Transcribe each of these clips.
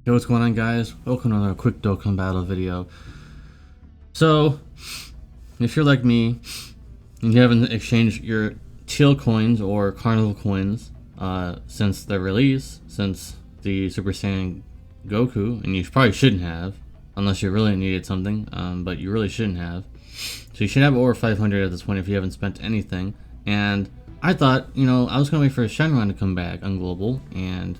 Yo, what's going on, guys? Welcome to another quick Dokkan battle video. So, if you're like me and you haven't exchanged your teal coins or Carnival coins since the release, since the Super Saiyan Goku, and you probably shouldn't have, unless you really needed something, but you really shouldn't have. So you should have over 500 at this point if you haven't spent anything. And I thought, I was going to wait for Shenron to come back on Global, and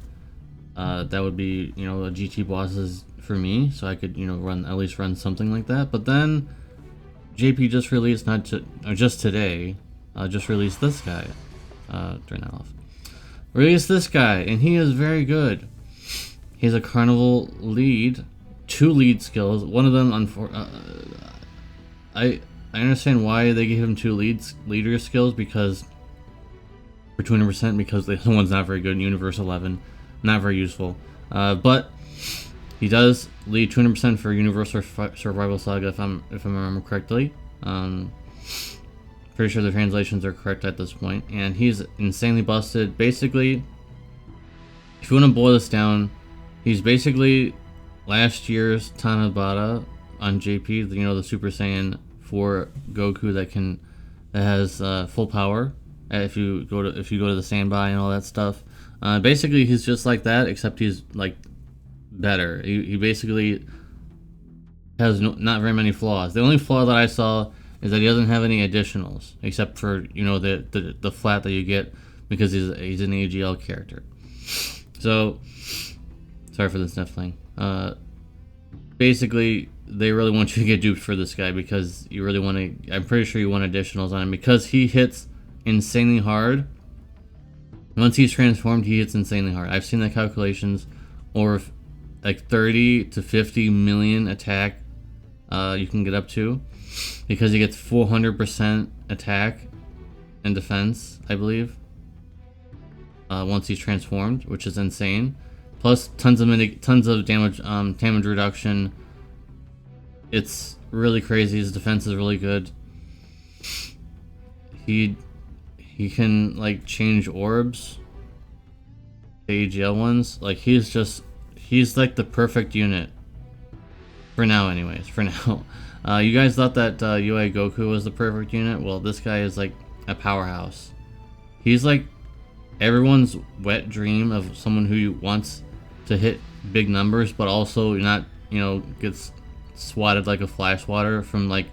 that would be, a GT bosses for me, so I could, at least run something like that. But then JP just released, just today, just released this guy. Turn that off. Released this guy, and he is very good. He's a Carnival lead, 2 lead skills. One of them, I understand why they gave him 2 leader skills, because for 200%, because the other one's not very good in Universe 11. Not very useful, but he does lead 200% for Universal Survival Saga, if I remember correctly. Pretty sure the translations are correct at this point, and he's insanely busted. Basically, if you want to boil this down, he's basically last year's Tanabata on JP. The Super Saiyan 4 Goku that has full power. If you go to the standby and all that stuff. Basically, he's just like that, except he's like better. He basically has not very many flaws. The only flaw that I saw is that he doesn't have any additionals, except for the flat that you get because he's an AGL character. So sorry for the sniffling. Basically, they really want you to get duped for this guy because you really want to. I'm pretty sure you want additionals on him because he hits insanely hard. Once he's transformed, he hits insanely hard. I've seen the calculations, or like 30 to 50 million attack you can get up to, because he gets 400% attack and defense, I believe, once he's transformed, which is insane. Plus tons of damage reduction. It's really crazy. His defense is really good. He can like change orbs, the AGL ones. Like he's like the perfect unit for now, anyways. For now, you guys thought that UI Goku was the perfect unit. Well, this guy is like a powerhouse. He's like everyone's wet dream of someone who wants to hit big numbers, but also not gets swatted like a fly swatter from like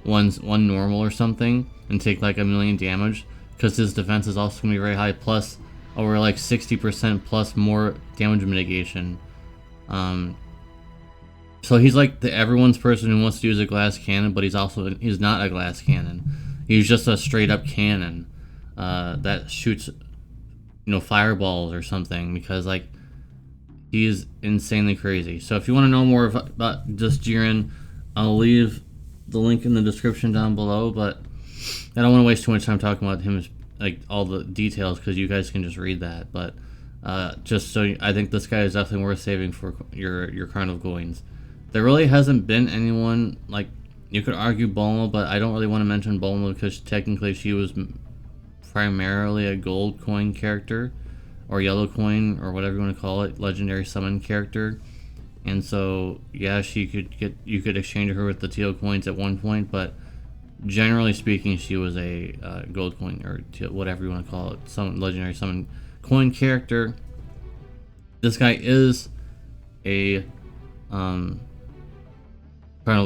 one normal or something and take like 1 million damage. Because his defense is also going to be very high, plus over like 60% plus more damage mitigation. So he's like everyone's person who wants to use a glass cannon, but he's not a glass cannon. He's just a straight up cannon that shoots fireballs or something, because like he's insanely crazy. So if you want to know more about just Jiren, I'll leave the link in the description down below, but I don't want to waste too much time talking about him, like all the details, because you guys can just read that. But just so I think this guy is definitely worth saving for your Carnival coins. There really hasn't been anyone, like, you could argue Bulma, but I don't really want to mention Bulma because technically she was primarily a gold coin character, or yellow coin, or whatever you want to call it, legendary summon character. And so yeah, you could exchange her with the teal coins at one point, but generally speaking, she was a gold coin, or whatever you want to call it, some legendary summon coin character. This guy is a Carnival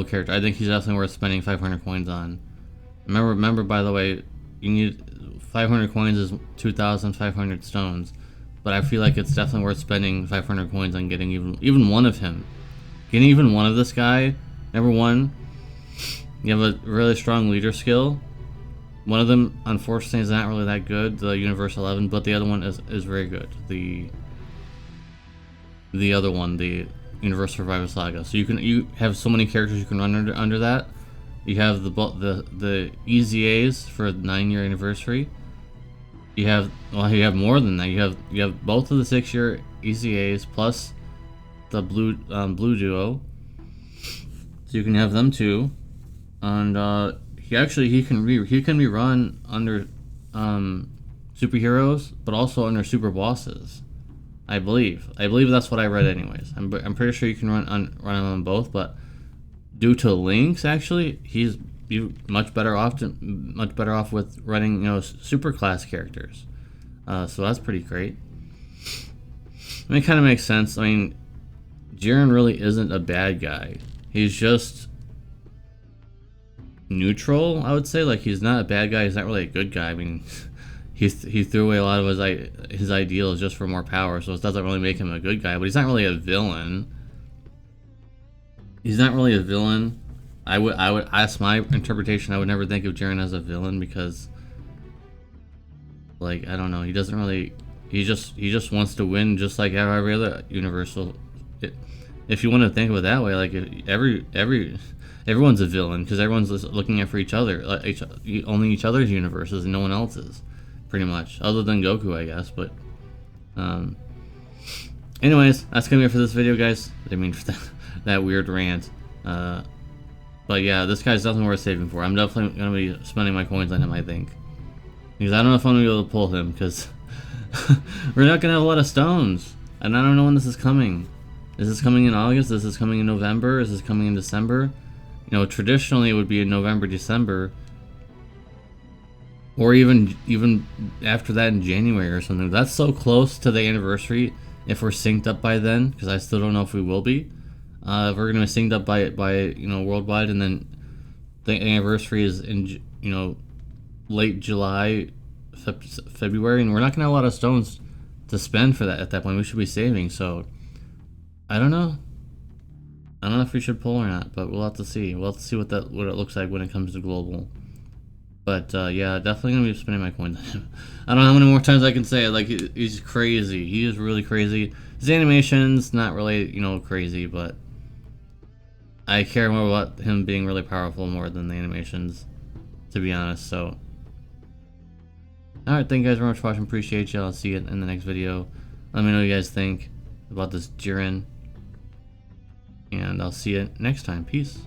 character. I think he's definitely worth spending 500 coins on. Remember, by the way, you need 500 coins is 2,500 stones, but I feel like it's definitely worth spending 500 coins on getting even one of him. Getting even one of this guy. Number one, you have a really strong leader skill. One of them, unfortunately, is not really that good, the Universe 11, but the other one is very good. The other one, the Universe Survival Saga. So you have so many characters you can run under that. You have the EZAs for the 9-year anniversary. You have more than that. You have both of the 6-year EZAs plus the blue duo. So you can have them too. And he can be run under superheroes, but also under super bosses. I believe that's what I read anyways. I'm pretty sure you can run him on both, but due to links, actually, he's much better off with running, you know, super class characters. So that's pretty great. I mean, it kind of makes sense. I mean, Jiren really isn't a bad guy. He's just neutral, I would say. Like, he's not a bad guy. He's not really a good guy. I mean, he threw away a lot of his ideals just for more power, so it doesn't really make him a good guy. But he's not really a villain. He's not really a villain. I would ask my interpretation. I would never think of Jiren as a villain because, like, I don't know. He doesn't really. He just wants to win, just like every other universal. If you want to think of it that way, like everyone's a villain because everyone's looking out for each other, like only each other's universes and no one else's, pretty much, other than Goku, I guess. But, anyways, that's gonna be it for this video, guys. I mean, for that weird rant. But yeah, this guy's definitely worth saving for. I'm definitely gonna be spending my coins on him, I think, because I don't know if I'm gonna be able to pull him because we're not gonna have a lot of stones, and I don't know when this is coming. Is this coming in August? Is this coming in November? Is this coming in December? You know, traditionally it would be in November, December, or even after that in January or something. That's so close to the anniversary. If we're synced up by then, because I still don't know if we will be. If we're gonna be synced up by you know, worldwide, and then the anniversary is in, you know, late July, February, and we're not gonna have a lot of stones to spend for that at that point. We should be saving. So I don't know. I don't know if we should pull or not, but we'll have to see. We'll have to see what it looks like when it comes to global. But yeah, definitely gonna be spending my coins on him. I don't know how many more times I can say it. Like, he's crazy. He is really crazy. His animation's not really, you know, crazy, but I care more about him being really powerful more than the animations, to be honest. So, alright, thank you guys very much for watching. Appreciate you. I'll see you in the next video. Let me know what you guys think about this Jiren, and I'll see you next time. Peace.